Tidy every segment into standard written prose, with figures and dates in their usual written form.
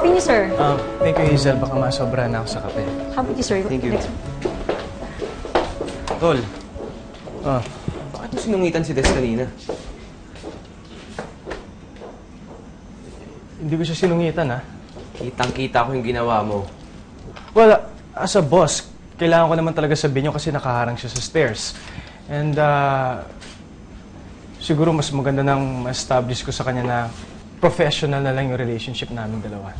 Kape niyo, sir. Thank you, Hazel. Baka masobra na ako sa kape. Kape niyo, sir. Thank you. Next. Tol, Ah, bakit mo sinungitan si Des kanina? hindi ko siya sinungitan, ha? Kitang-kita ko yung ginawa mo. Well, as a boss, kailangan ko naman talaga sabihin niyo kasi nakaharang siya sa stairs. And, siguro mas maganda nang ma-establish ko sa kanya na professional na lang yung relationship namin dalawa.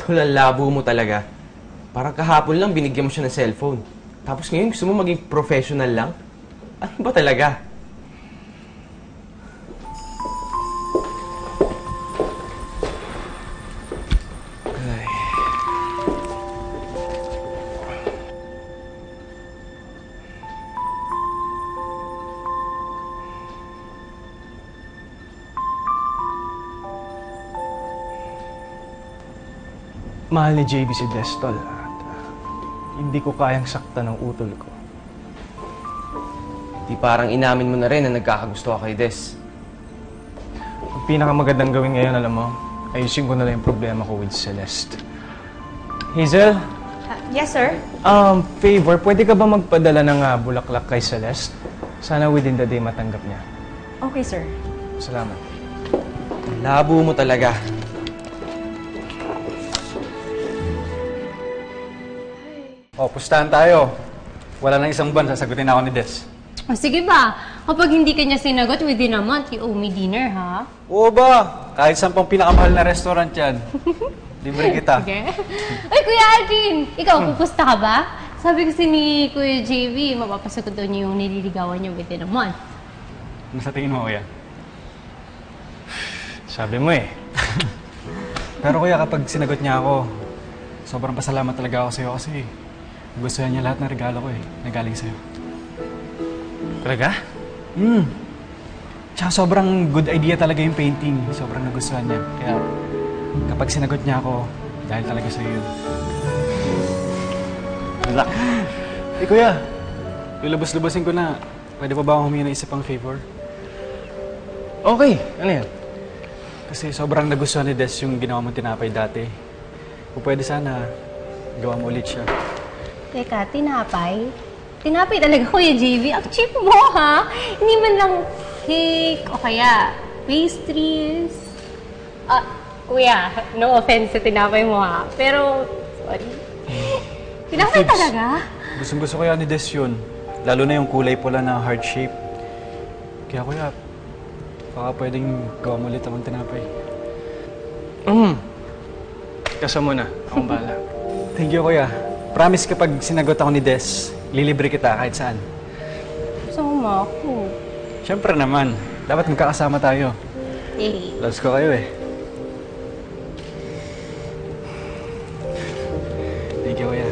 Tol, ang labo mo talaga. Parang kahapon lang binigyan mo siya ng cellphone. Tapos ngayon gusto mo maging professional lang? Ano ba talaga? Ay. Mahal ni JB si Destol at hindi ko kayang sakta ng utol ko. Di parang inamin mo na rin na nagkakagusto ka kay Des. Ang pinakamagandang gawin ngayon, alam mo, ayusin ko na lang yung problema ko with Celeste. Hazel, Yes, sir. favor, pwede ka ba magpadala ng bulaklak kay Celeste? Sana within the day matanggap niya. Okay, sir. Salamat. Labo mo talaga. O, pustahan tayo. Wala nang isang buwan, sasagutin ako ni Des. O sige ba, kapag hindi ka niya sinagot within a month, you owe me dinner, ha? Oo ba? Kahit saan pang pinakamahal na restaurant yan. Libre kita. Okay? Ay, Kuya Alvin! Ikaw, pupusta ka ba? Sabi kasi ni Kuya JV, mapapasagot daw niya yung nililigawan niya within a month. Ano sa tingin mo, kuya? Sabi mo eh. Pero kuya, kapag sinagot niya ako, sobrang pasalamat talaga ako sa'yo kasi gustuhan niya lahat ng regalo ko eh, na galing sa'yo. Talaga? Tsaka sobrang good idea talaga yung painting. Sobrang nagustuhan niya. Kaya kapag sinagot niya ako, dahil talaga sa'yo yun. Eh kuya, lulubos-lubosin ko na. Pwede pa ba akong humingi ng isa pang favor? Okay, ano yan? Kasi sobrang nagustuhan ni Des yung ginawa mong tinapay dati. Kung pwede sana, gawa mo ulit siya. Teka, tinapay? Tinapay talaga, Kuya JV. Ang cheap mo, ha? Hindi man lang cake o kaya pastries. Kuya, no offense sa tinapay mo, ha? Pero, sorry. Tinapay Tips. talaga? Gustong-gusto ko yan ni Des yun. Lalo na yung kulay pula na heart shape. Kaya kuya, baka pwedeng gawa mo ulit akong tinapay. Kasa mo na. Akong bahala. Thank you kuya. Promise kapag sinagot ako ni Des, lilibre kita kahit saan. Sama ako. Siyempre naman, dapat magkakasama tayo. Eh. Loves ko kayo eh. Thank you kuya.